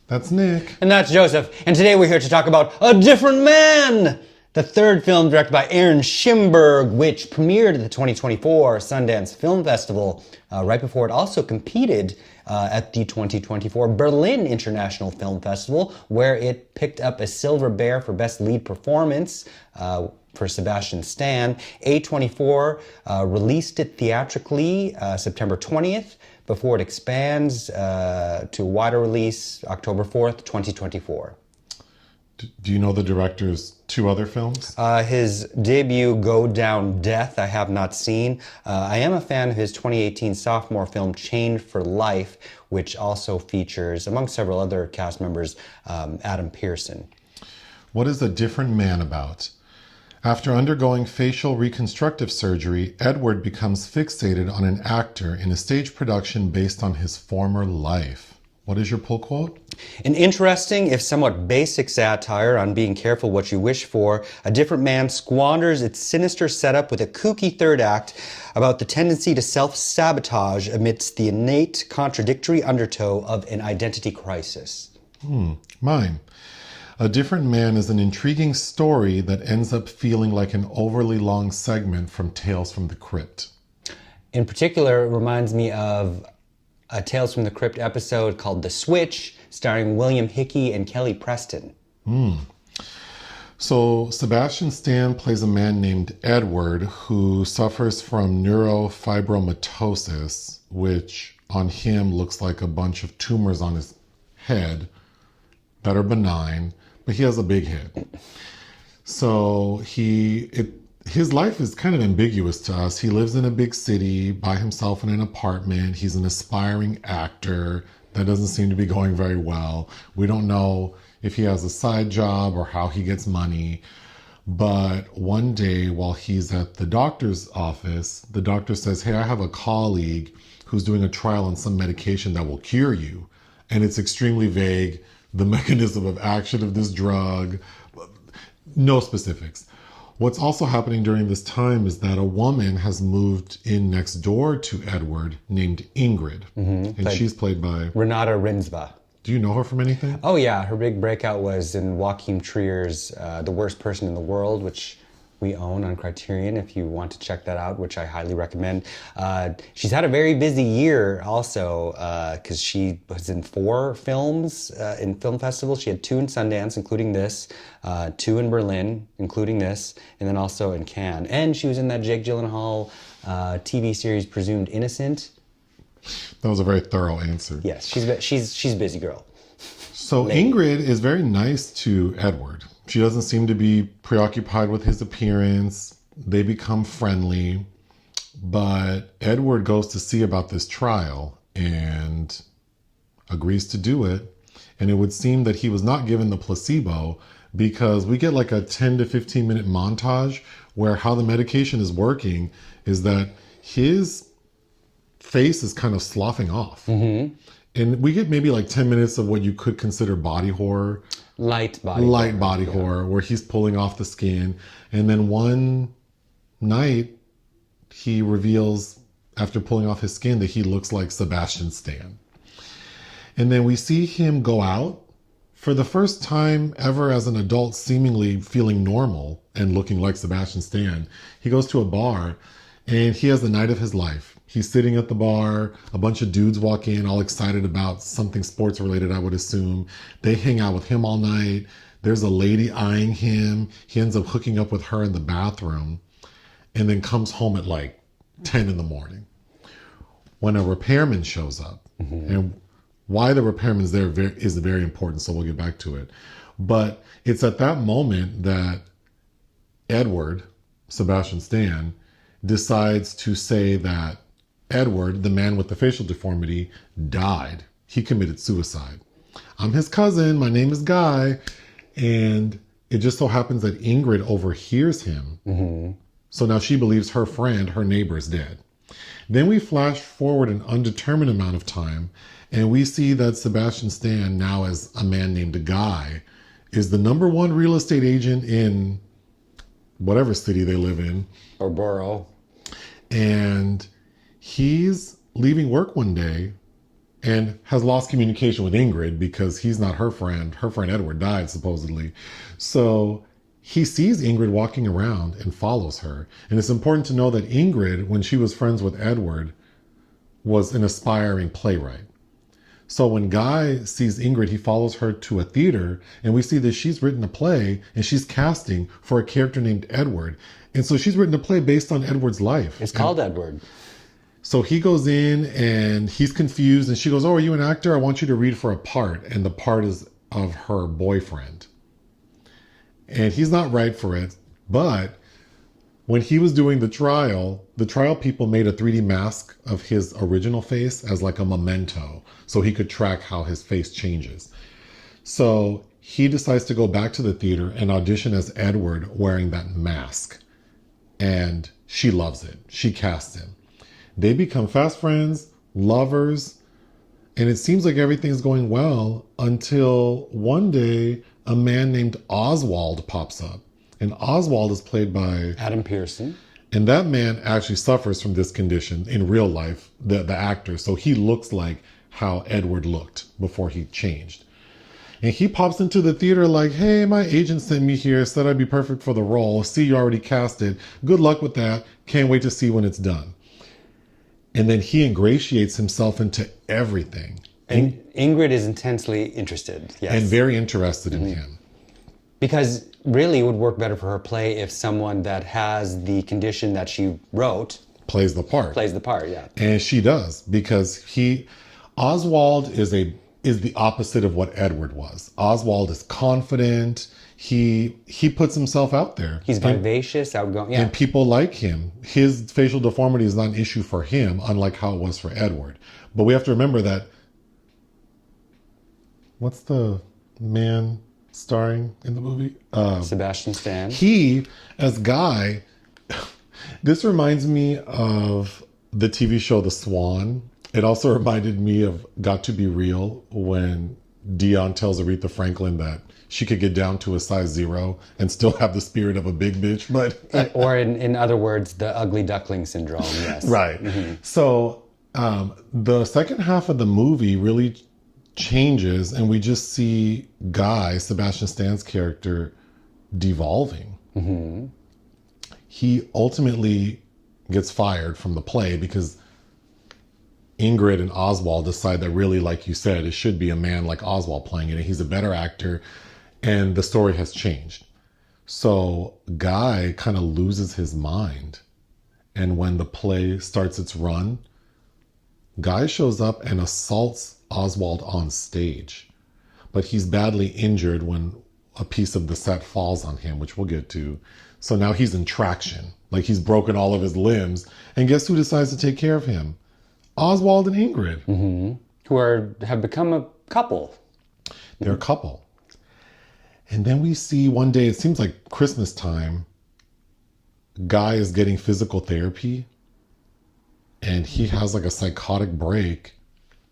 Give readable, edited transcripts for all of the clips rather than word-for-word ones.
That's Nick. And that's Joseph. And today we're here to talk about A Different Man, the third film directed by Aaron Schimberg, which premiered at the 2024 Sundance Film Festival, right before it also competed at the 2024 Berlin International Film Festival, where it picked up a Silver Bear for Best Lead Performance for Sebastian Stan. A24 released it theatrically September 20th, before it expands to a wider release October 4th, 2024. Do you know the director's two other films? His debut, Go Down Death, I have not seen. I am a fan of his 2018 sophomore film, Chained for Life, which also features, among several other cast members, Adam Pearson. What is A Different Man about? After undergoing facial reconstructive surgery, Edward becomes fixated on an actor in a stage production based on his former life. What is your pull quote? An interesting, if somewhat basic satire on being careful what you wish for, A Different Man squanders its sinister setup with a kooky third act about the tendency to self-sabotage amidst the innate contradictory undertow of an identity crisis. Mine. A Different Man is an intriguing story that ends up feeling like an overly long segment from Tales from the Crypt. In particular, it reminds me of a Tales from the Crypt episode called The Switch, starring William Hickey and Kelly Preston. So Sebastian Stan plays a man named Edward who suffers from neurofibromatosis, which on him looks like a bunch of tumors on his head that are benign, but he has a big head. So his life is kind of ambiguous to us. He lives in a big city by himself in an apartment. He's an aspiring actor. That doesn't seem to be going very well. We don't know if he has a side job or how he gets money. But one day while he's at the doctor's office, the doctor says, "Hey, I have a colleague who's doing a trial on some medication that will cure you." And it's extremely vague, the mechanism of action of this drug, no specifics. What's also happening during this time is that a woman has moved in next door to Edward named Ingrid. And she's played by Renate Reinsve. Do you know her from anything? Oh yeah, her big breakout was in Joachim Trier's The Worst Person in the World, which we own on Criterion if you want to check that out, which I highly recommend. She's had a very busy year also, because she was in 4 films in film festivals. She had 2 in Sundance, including this, 2 in Berlin, including this, and then also in Cannes. And she was in that Jake Gyllenhaal TV series Presumed Innocent. That was a very thorough answer. Yes, she's a busy girl. So Ingrid is very nice to Edward. She doesn't seem to be preoccupied with his appearance. They become friendly. But Edward goes to see about this trial and agrees to do it. And it would seem that he was not given the placebo, because we get like a 10 to 15 minute montage where how the medication is working is that his face is kind of sloughing off. And we get maybe like 10 minutes of what you could consider body horror. Light body horror, where he's pulling off the skin. And then one night, he reveals, after pulling off his skin, that he looks like Sebastian Stan. And then we see him go out for the first time ever as an adult, seemingly feeling normal and looking like Sebastian Stan. He goes to a bar and he has the night of his life. He's sitting at the bar. A bunch of dudes walk in all excited about something sports related, I would assume. They hang out with him all night. There's a lady eyeing him. He ends up hooking up with her in the bathroom and then comes home at like 10 in the morning when a repairman shows up. And why the repairman's there is very important, so we'll get back to it. But it's at that moment that Edward, Sebastian Stan, decides to say that Edward, the man with the facial deformity, died. He committed suicide. I'm his cousin. My name is Guy. And it just so happens that Ingrid overhears him. So now she believes her friend, her neighbor, is dead. Then we flash forward an undetermined amount of time, and we see that Sebastian Stan, now as a man named Guy, is the #1 real estate agent in whatever city they live in. Or borough. And he's leaving work one day and has lost communication with Ingrid because he's not her friend. Her friend Edward died, supposedly. So he sees Ingrid walking around and follows her. And it's important to know that Ingrid, when she was friends with Edward, was an aspiring playwright. So when Guy sees Ingrid, he follows her to a theater, and we see that she's written a play and she's casting for a character named Edward. And so she's written a play based on Edward's life. It's called Edward. So he goes in and he's confused, and she goes, "Oh, are you an actor? I want you to read for a part." And the part is of her boyfriend. And he's not right for it, but when he was doing the trial people made a 3D mask of his original face as like a memento so he could track how his face changes. So he decides to go back to the theater and audition as Edward wearing that mask. And she loves it. She casts him. They become fast friends, lovers, and it seems like everything's going well until one day a man named Oswald pops up. And Oswald is played by Adam Pearson. And that man actually suffers from this condition in real life, the actor. So he looks like how Edward looked before he changed. And he pops into the theater like, "Hey, my agent sent me here, said I'd be perfect for the role. See, you already casted. Good luck with that. Can't wait to see when it's done." And then he ingratiates himself into everything. And Ingrid is intensely interested, yes. And very interested in him. Because really it would work better for her play if someone that has the condition that she wrote plays the part. Yeah. And she does, because Oswald is the opposite of what Edward was. Oswald is confident. He puts himself out there. He's vivacious, outgoing. Yeah. And people like him. His facial deformity is not an issue for him, unlike how it was for Edward. But we have to remember that, what's the man starring in the movie? Sebastian Stan. He, as Guy, this reminds me of the TV show The Swan. It also reminded me of Got to Be Real, when Dion tells Aretha Franklin that she could get down to a size 0 and still have the spirit of a big bitch. But or in other words, the ugly duckling syndrome, yes. Right. Mm-hmm. So the second half of the movie really changes, and we just see Guy, Sebastian Stan's character, devolving. Mm-hmm. He ultimately gets fired from the play because Ingrid and Oswald decide that really, like you said, it should be a man like Oswald playing it, and he's a better actor, and the story has changed. So Guy kind of loses his mind, and when the play starts its run, Guy shows up and assaults Oswald on stage, but he's badly injured when a piece of the set falls on him, which we'll get to. So now he's in traction, like he's broken all of his limbs, and guess who decides to take care of him? Oswald and Ingrid. Mm-hmm. Who have become a couple. They're a couple. And then we see one day, it seems like Christmas time, Guy is getting physical therapy, and he has like a psychotic break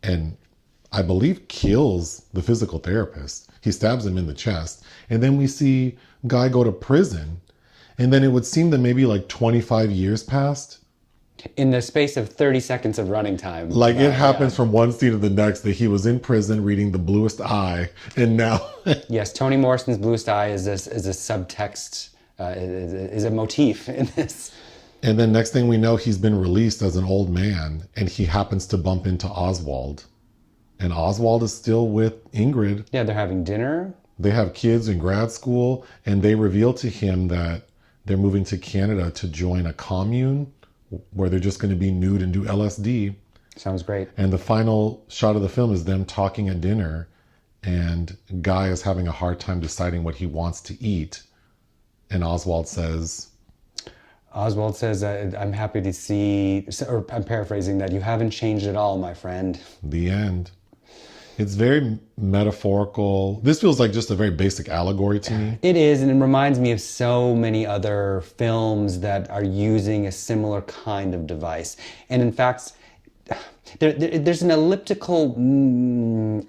and I believe kills the physical therapist. He stabs him in the chest. And then we see Guy go to prison. And then it would seem that maybe like 25 years passed. In the space of 30 seconds of running time. Like it happens from one scene to the next that he was in prison reading The Bluest Eye, and now... Yes, Toni Morrison's Bluest Eye is a subtext, is a motif in this. And then next thing we know, he's been released as an old man, and he happens to bump into Oswald. And Oswald is still with Ingrid. Yeah, they're having dinner. They have kids in grad school, and they reveal to him that they're moving to Canada to join a commune where they're just going to be nude and do LSD. Sounds great. And the final shot of the film is them talking at dinner, and Guy is having a hard time deciding what he wants to eat. And Oswald says, I'm happy to see, or I'm paraphrasing that, you haven't changed at all, my friend. The end. It's very metaphorical. This feels like just a very basic allegory to me. It is, and it reminds me of so many other films that are using a similar kind of device. And in fact, there's an elliptical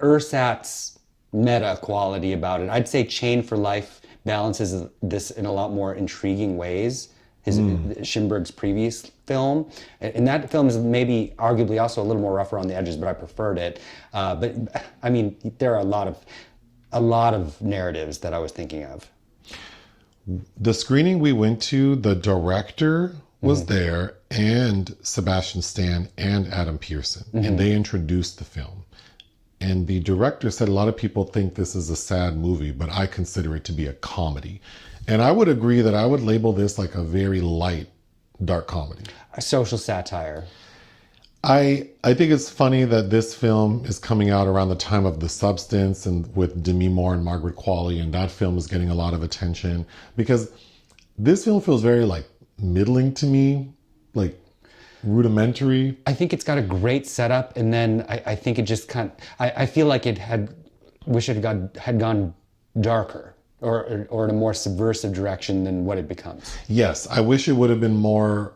ersatz meta quality about it. I'd say Chain for Life balances this in a lot more intriguing ways. Schimberg's previous film. And that film is maybe arguably also a little more rough around the edges, but I preferred it. But I mean, there are a lot of narratives that I was thinking of. The screening we went to, the director was there, and Sebastian Stan and Adam Pearson, and they introduced the film. And the director said a lot of people think this is a sad movie, but I consider it to be a comedy. And I would agree that I would label this like a very light, dark comedy. A social satire. I think it's funny that this film is coming out around the time of The Substance and with Demi Moore and Margaret Qualley, and that film is getting a lot of attention because this film feels very like middling to me, like rudimentary. I think it's got a great setup, and then I think it just I feel like wish it had gone darker or in a more subversive direction than what it becomes. Yes, I wish it would have been more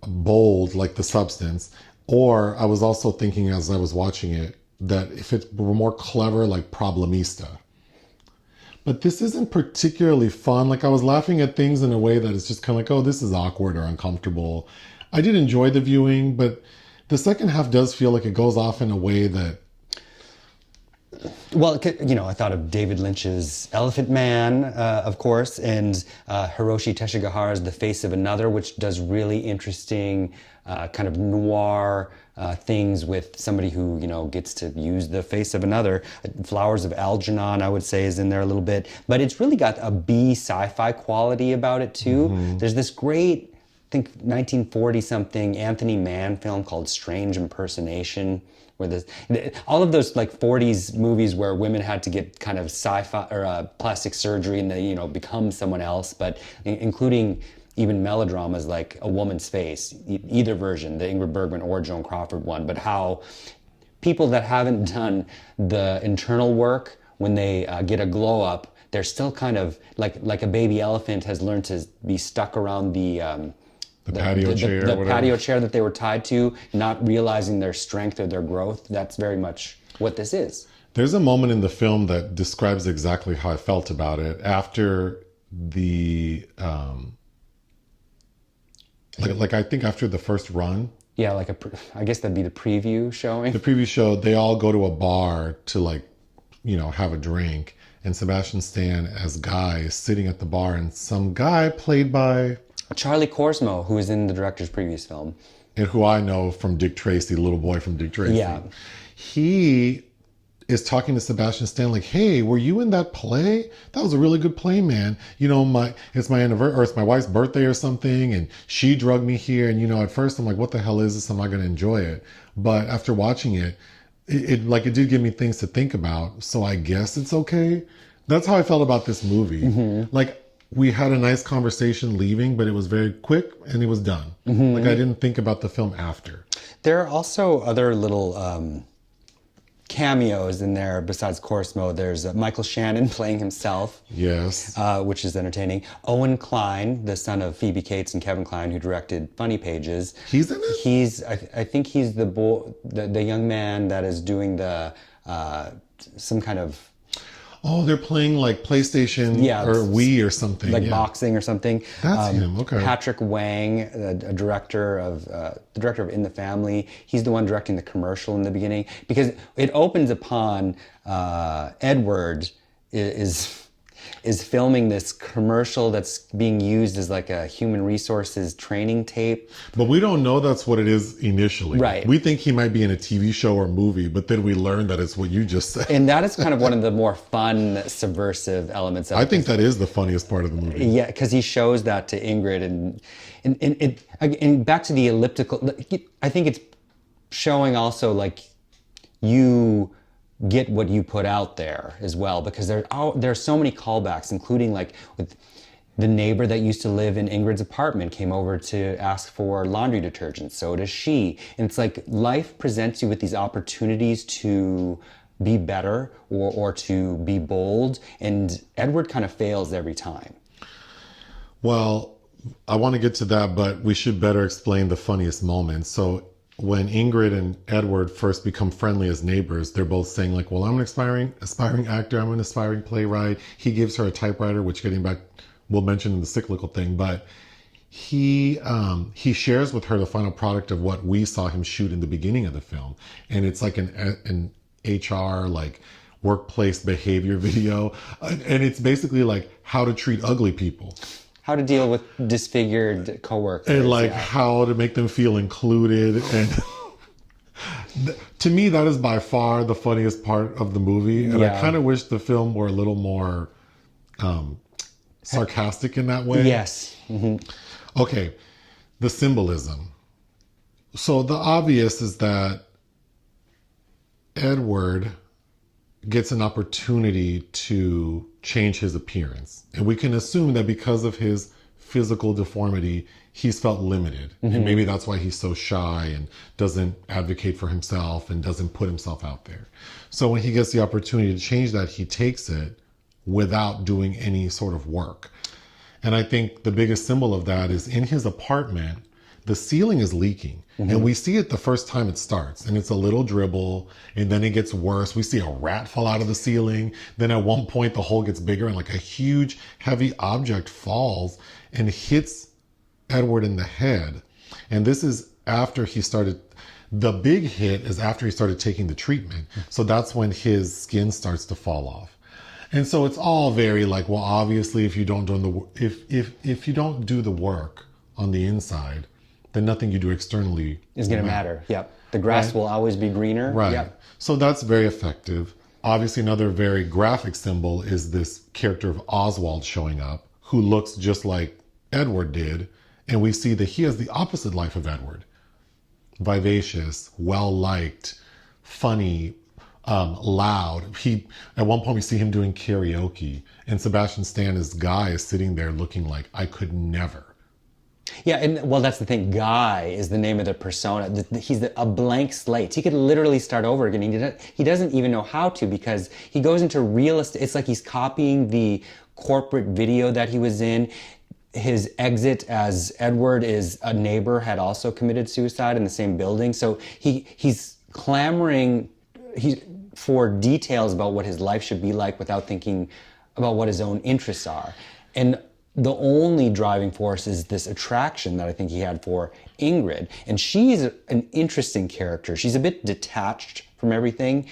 bold like The Substance. Or I was also thinking as I was watching it that if it were more clever like Problemista. But this isn't particularly fun. Like I was laughing at things in a way that is just kind of like, oh, this is awkward or uncomfortable. I did enjoy the viewing, but the second half does feel like it goes off in a way that... Well, you know, I thought of David Lynch's Elephant Man, of course, and Hiroshi Teshigahara's The Face of Another, which does really interesting kind of noir things with somebody who, you know, gets to use the face of another. Flowers of Algernon, I would say, is in there a little bit. But it's really got a B sci-fi quality about it, too. There's this great, I think, 1940-something Anthony Mann film called Strange Impersonation, where all of those like 40s movies where women had to get kind of sci-fi or plastic surgery and they, you know, become someone else, but including even melodramas like A Woman's Face, either version, the Ingrid Bergman or Joan Crawford one, but how people that haven't done the internal work, when they get a glow up, they're still kind of like a baby elephant has learned to be stuck around the patio chair, the patio chair that they were tied to, not realizing their strength or their growth. That's very much what this is. There's a moment in the film that describes exactly how I felt about it after the, like I think after the first run. Yeah, like I guess that'd be the preview showing. The preview show, they all go to a bar to like, you know, have a drink. And Sebastian Stan as Guy is sitting at the bar, and some guy played by... Charlie Korsmo, who was in the director's previous film. And who I know from Dick Tracy, the little boy from Dick Tracy. Yeah. He is talking to Sebastian Stan like, hey, were you in that play? That was a really good play, man. You know, it's my anniversary, or it's my wife's birthday or something, and she drugged me here. And, you know, at first I'm like, what the hell is this? I'm not going to enjoy it. But after watching it, it did give me things to think about. So I guess it's okay. That's how I felt about this movie. Like, we had a nice conversation leaving, but it was very quick and it was done. Like I didn't think about the film after. There are also other little cameos in there besides Korsmo. There's Michael Shannon playing himself. Yes. Which is entertaining. Owen Kline, the son of Phoebe Cates and Kevin Kline, who directed Funny Pages. He's in it? I think he's the young man that is doing the some kind of... Oh, they're playing like PlayStation or Wii or something. Like boxing or something. That's him, okay. Patrick Wang, a director of the director of In the Family, he's the one directing the commercial in the beginning. Because it opens upon Edward is filming this commercial that's being used as like a human resources training tape. But we don't know that's what it is initially. Right. We think he might be in a TV show or movie, but then we learn that it's what you just said. And that is kind of one of the more fun, subversive elements of it. I think that is the funniest part of the movie. Yeah, because he shows that to Ingrid and back to the elliptical. I think it's showing also like you get what you put out there as well, because there are so many callbacks, including like with the neighbor that used to live in Ingrid's apartment came over to ask for laundry detergent. So does she. And it's like life presents you with these opportunities to be better or to be bold. And Edward kind of fails every time. Well, I want to get to that, but we should better explain the funniest moments. So when Ingrid and Edward first become friendly as neighbors, they're both saying like, well, I'm an aspiring actor, I'm an aspiring playwright. He gives her a typewriter, which getting back, we'll mention in the cyclical thing, but he shares with her the final product of what we saw him shoot in the beginning of the film, and it's like an HR like workplace behavior video, and it's basically like how to treat ugly people, how to deal with disfigured coworkers, and like how to make them feel included. And to me, that is by far the funniest part of the movie, and I kind of wish the film were a little more sarcastic in that way. Yes. Mm-hmm. Okay, the symbolism. So the obvious is that Edward gets an opportunity to change his appearance. And we can assume that because of his physical deformity, he's felt limited. Mm-hmm. And maybe that's why he's so shy and doesn't advocate for himself and doesn't put himself out there. So when he gets the opportunity to change that, he takes it without doing any sort of work. And I think the biggest symbol of that is in his apartment, the ceiling is leaking. Mm-hmm. And we see it the first time it starts. And it's a little dribble. And then it gets worse. We see a rat fall out of the ceiling. Then at one point, the hole gets bigger and like a huge, heavy object falls and hits Edward in the head. And this is after he started, the big hit is after he started taking the treatment. So that's when his skin starts to fall off. And so it's all very like, well, obviously, if you don't if you don't do the work on the inside, then nothing you do externally is going to matter. Yep, the grass will always be greener. Right. Yep. So that's very effective. Obviously, another very graphic symbol is this character of Oswald showing up, who looks just like Edward did, and we see that he has the opposite life of Edward: vivacious, well liked, funny. Loud. At one point we see him doing karaoke, and Sebastian Stan as Guy is sitting there looking like, I could never. Yeah, and well, that's the thing. Guy is the name of the persona. He's a blank slate. He could literally start over again. He doesn't even know how to, because he goes into real estate. It's like he's copying the corporate video that he was in. His exit as Edward is a neighbor had also committed suicide in the same building. So he's clamoring for details about what his life should be like without thinking about what his own interests are. And the only driving force is this attraction that I think he had for Ingrid. And she's an interesting character. She's a bit detached from everything,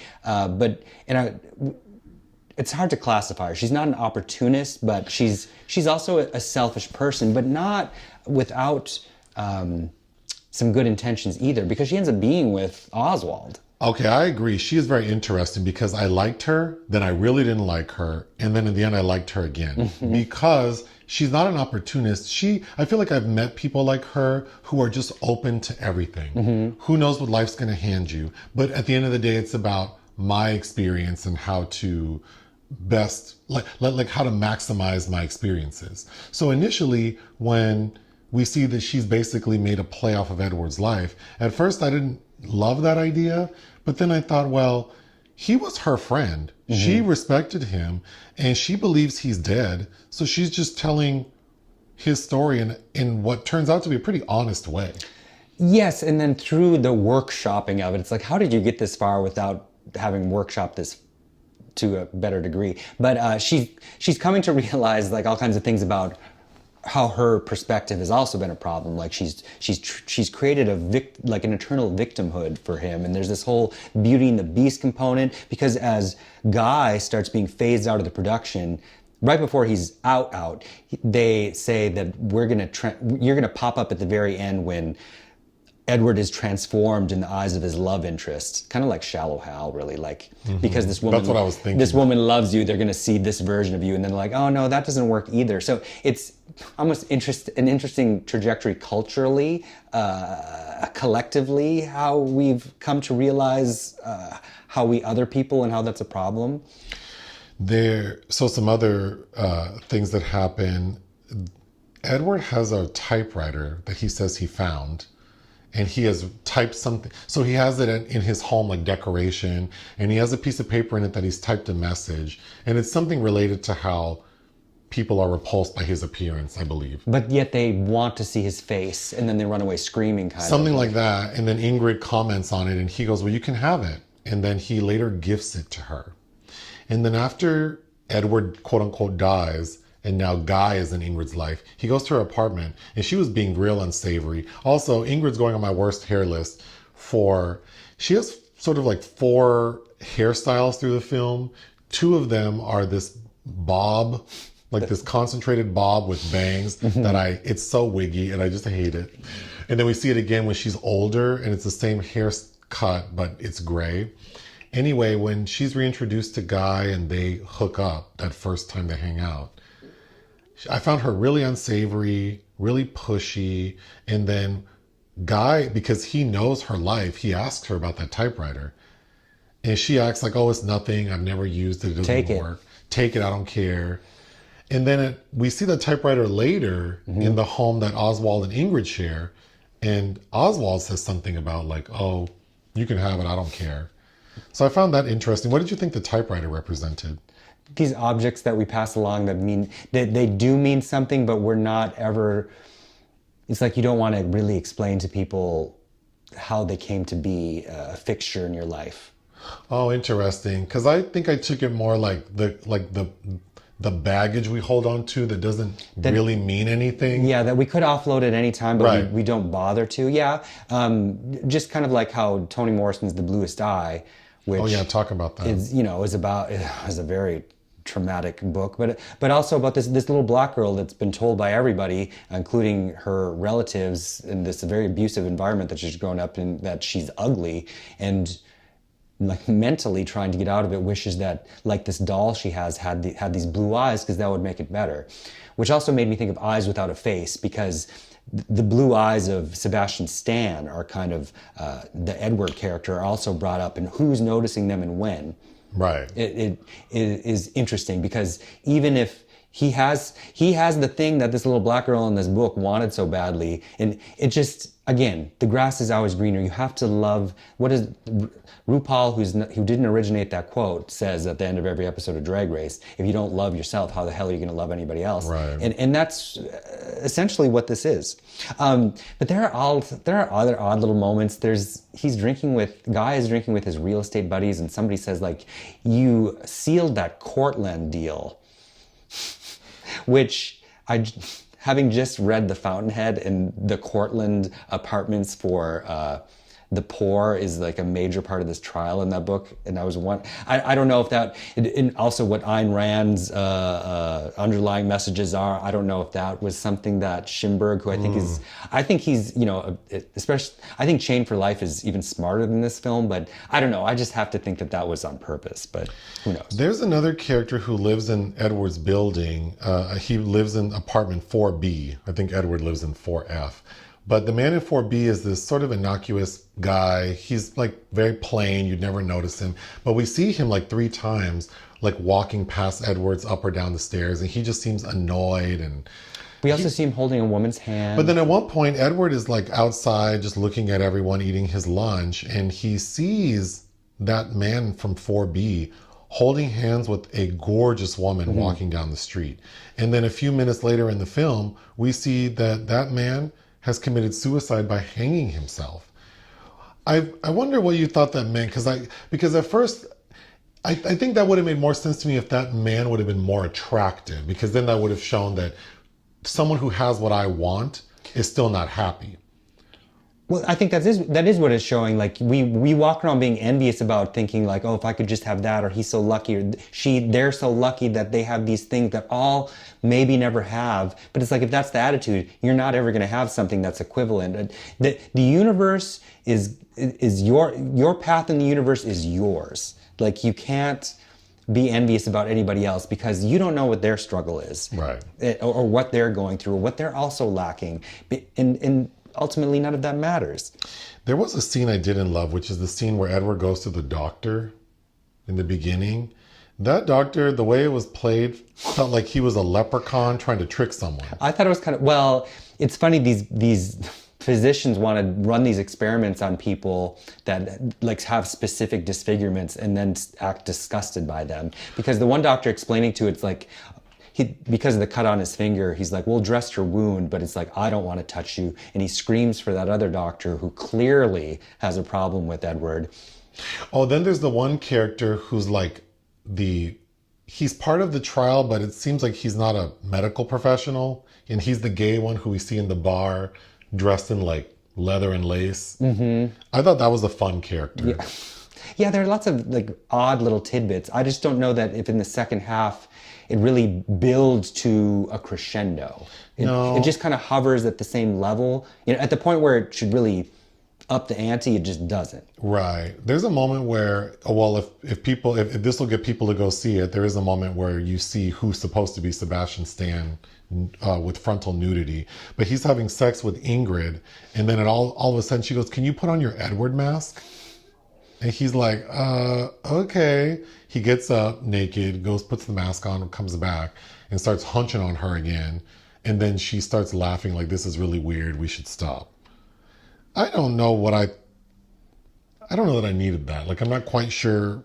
it's hard to classify her. She's not an opportunist, but she's also a selfish person, but not without some good intentions either, because she ends up being with Oswald. Okay, I agree. She is very interesting because I liked her, then I really didn't like her, and then in the end I liked her again. Mm-hmm. Because she's not an opportunist. I feel like I've met people like her who are just open to everything. Mm-hmm. Who knows what life's going to hand you? But at the end of the day, it's about my experience and how to best, like how to maximize my experiences. So initially, when we see that she's basically made a play off of Edward's life, at first I didn't love that idea, but then I thought, well, he was her friend. Mm-hmm. She respected him, and she believes he's dead. So she's just telling his story in what turns out to be a pretty honest way. Yes, and then through the workshopping of it, it's like, how did you get this far without having workshopped this to a better degree? But she's coming to realize like all kinds of things about how her perspective has also been a problem. Like she's created an eternal victimhood for him, and there's this whole Beauty and the Beast component, because as Guy starts being phased out of the production, right before he's out, they say that you're gonna pop up at the very end when Edward is transformed in the eyes of his love interest, kind of like Shallow Hal, really, like, mm-hmm. because this woman, that's what I was thinking. This woman loves you. They're going to see this version of you, and then they're like, oh no, that doesn't work either. So it's almost an interesting trajectory culturally, collectively, how we've come to realize how we other people and how that's a problem. So some other things that happen. Edward has a typewriter that he says he found. And he has typed something. So he has it in his home, like decoration. And he has a piece of paper in it that he's typed a message. And it's something related to how people are repulsed by his appearance, I believe. But yet they want to see his face. And then they run away screaming, kind of. Something like that. And then Ingrid comments on it. And he goes, well, you can have it. And then he later gifts it to her. And then after Edward, quote unquote, dies, and now Guy is in Ingrid's life. He goes to her apartment, and she was being real unsavory. Also, Ingrid's going on my worst hair list she has sort of like 4 hairstyles through the film. 2 of them are this bob, like this concentrated bob with bangs it's so wiggy, and I just hate it. And then we see it again when she's older, and it's the same haircut, but it's gray. Anyway, when she's reintroduced to Guy and they hook up that first time they hang out, I found her really unsavory, really pushy. And then Guy, because he knows her life, he asks her about that typewriter. And she acts like, oh, it's nothing. I've never used it. It doesn't work. Take it. I don't care. And then we see the typewriter later in the home that Oswald and Ingrid share. And Oswald says something about like, oh, you can have it. I don't care. So I found that interesting. What did you think the typewriter represented? These objects that we pass along that they do mean something, but we're not ever, it's like you don't want to really explain to people how they came to be a fixture in your life. Oh, interesting. Because I think I took it more like the baggage we hold on to that doesn't really mean anything. Yeah, that we could offload at any time, but right. we don't bother to. Yeah, just kind of like how Toni Morrison's The Bluest Eye, which talk about that. Is a very traumatic book, but also about this little black girl that's been told by everybody, including her relatives, in this very abusive environment that she's grown up in, that she's ugly, and like mentally trying to get out of it, wishes that like this doll she had these blue eyes, because that would make it better. Which also made me think of Eyes Without a Face, because the blue eyes of Sebastian Stan are kind of the Edward character, are also brought up, and who's noticing them and when. Right. It is interesting, because even if he has the thing that this little black girl in this book wanted so badly, and it just, again, the grass is always greener. You have to love, what is RuPaul, who didn't originate that quote, says at the end of every episode of Drag Race, if you don't love yourself, how the hell are you going to love anybody else? Right. And that's essentially what this is. But there are other odd little moments. Guy is drinking with his real estate buddies, and somebody says like, you sealed that Cortland deal, which having just read The Fountainhead, and the Cortland apartments for the poor is like a major part of this trial in that book. And I don't know if that, and also what Ayn Rand's underlying messages are, I don't know if that was something that Schimberg, who I think he's, especially, I think Chained for Life is even smarter than this film, but I don't know. I just have to think that was on purpose, but who knows? There's another character who lives in Edward's building. He lives in apartment 4B. I think Edward lives in 4F. But the man in 4B is this sort of innocuous guy. He's like very plain. You'd never notice him. But we see him like 3 times, like walking past Edward's up or down the stairs. And he just seems annoyed. And we also see him holding a woman's hand. But then at one point, Edward is like outside just looking at everyone eating his lunch. And he sees that man from 4B holding hands with a gorgeous woman walking down the street. And then a few minutes later in the film, we see that man has committed suicide by hanging himself. I wonder what you thought that meant, because at first I think that would have made more sense to me if that man would have been more attractive, because then that would have shown that someone who has what I want is still not happy. Well, I think that is what it's showing. Like we walk around being envious about thinking like, oh, if I could just have that, or he's so lucky, or they're so lucky that they have these things that all maybe never have. But it's like, if that's the attitude, you're not ever going to have something that's equivalent. The universe is your path in the universe is yours. Like, you can't be envious about anybody else, because you don't know what their struggle is, right? Or what they're going through, or what they're also lacking. And ultimately, none of that matters. There was a scene I didn't love, which is the scene where Edward goes to the doctor in the beginning. That doctor, the way it was played, felt like he was a leprechaun trying to trick someone. I thought it was kind of, well, it's funny, these physicians want to run these experiments on people that like have specific disfigurements and then act disgusted by them. Because the one doctor explaining to it's like, because of the cut on his finger, he's like, we'll dress your wound, but it's like, I don't want to touch you. And he screams for that other doctor who clearly has a problem with Edward. Oh, then there's the one character who's like the he's part of the trial, but it seems like he's not a medical professional. And he's the gay one who we see in the bar dressed in like leather and lace. Mm-hmm. I thought that was a fun character. Yeah. Yeah, there are lots of like odd little tidbits. I just don't know that if in the second half it really builds to a crescendo. It just kind of hovers at the same level. You know, at the point where it should really up the ante, it just doesn't. Right. There's a moment where, if this will get people to go see it, there is a moment where you see who's supposed to be Sebastian Stan with frontal nudity, but he's having sex with Ingrid, and then all of a sudden she goes, "Can you put on your Edward mask?" And he's like, okay. He gets up naked, puts the mask on, comes back, and starts hunching on her again. And then she starts laughing like, "This is really weird. We should stop." I don't know that I needed that. Like, I'm not quite sure.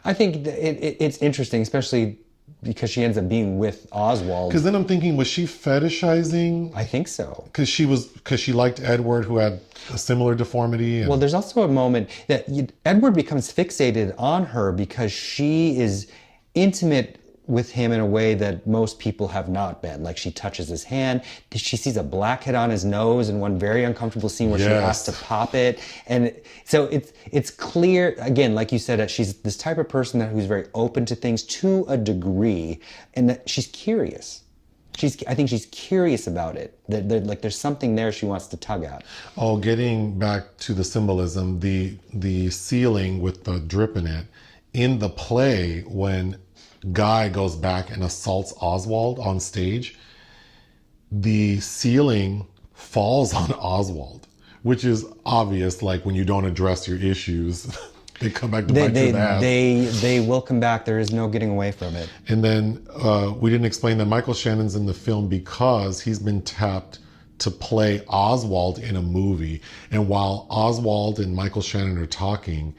I think it's interesting, especially because she ends up being with Oswald. Because then I'm thinking, was she fetishizing? I think so. Because she liked Edward, who had a similar deformity. Well, there's also a moment that Edward becomes fixated on her because she is intimate with him in a way that most people have not been. Like, she touches his hand. She sees a blackhead on his nose in one very uncomfortable scene where she has to pop it. And so it's clear, again, like you said, that she's this type of person who's very open to things to a degree, and that she's curious. I think she's curious about it. There's something there she wants to tug at. Oh, getting back to the symbolism, the ceiling with the drip in it, in the play, when Guy goes back and assaults Oswald on stage, the ceiling falls on Oswald, which is obvious. Like, when you don't address your issues, they come back to bite you in the ass. They will come back. There is no getting away from it. And then we didn't explain that Michael Shannon's in the film because he's been tapped to play Oswald in a movie. And while Oswald and Michael Shannon are talking,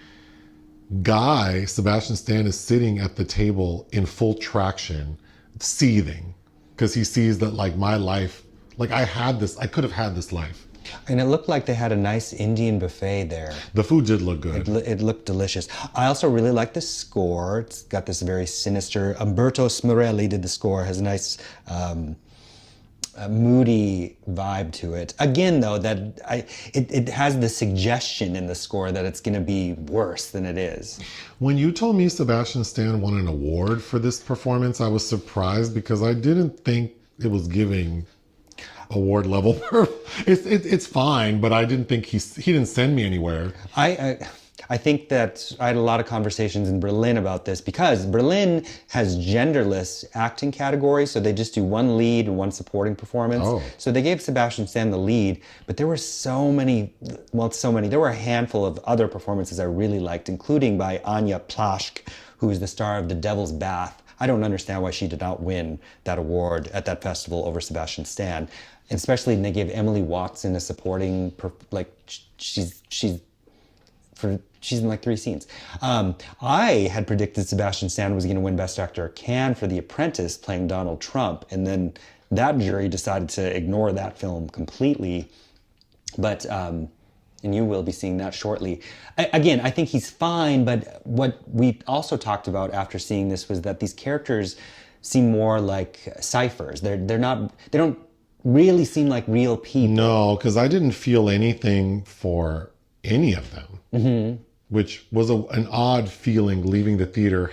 Guy, Sebastian Stan, is sitting at the table in full traction, seething, because he sees that, like, my life, like, I could have had this life. And it looked like they had a nice Indian buffet there. The food did look good. It looked delicious. I also really like the score. It's got this very sinister, Umberto Smorelli did the score, has a nice moody vibe to it. Again, though, it has the suggestion in the score that it's going to be worse than it is. When you told me Sebastian Stan won an award for this performance, I was surprised because I didn't think it was giving award level. It's fine, but I didn't think he didn't send me anywhere. I think that I had a lot of conversations in Berlin about this because Berlin has genderless acting categories, so they just do one lead and one supporting performance. Oh. So they gave Sebastian Stan the lead, but there were there were a handful of other performances I really liked, including by Anya Plaschke, who is the star of The Devil's Bath. I don't understand why she did not win that award at that festival over Sebastian Stan. And especially when they gave Emily Watson a supporting, she's in like 3 scenes. I had predicted Sebastian Stan was going to win Best Actor at Cannes for The Apprentice, playing Donald Trump, and then that jury decided to ignore that film completely. But and you will be seeing that shortly. Again, I think he's fine, but what we also talked about after seeing this was that these characters seem more like ciphers. They don't really seem like real people. No, because I didn't feel anything for any of them. Mm-hmm. Which was an odd feeling leaving the theater.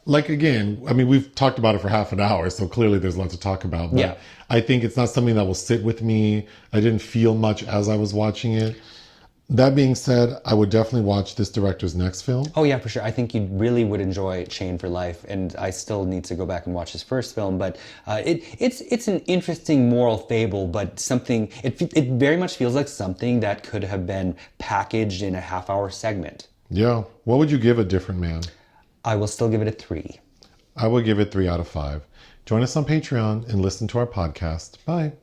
Again, I mean, we've talked about it for half an hour, so clearly there's a lot to talk about. But yeah. I think it's not something that will sit with me. I didn't feel much as I was watching it. That being said, I would definitely watch this director's next film. Oh yeah, for sure. I think you really would enjoy Chain for Life, and I still need to go back and watch his first film. But it's an interesting moral fable, but something it very much feels like something that could have been packaged in a half-hour segment. Yeah. What would you give A Different Man? I will still give it a 3. I would give it 3 out of 5. Join us on Patreon and listen to our podcast. Bye.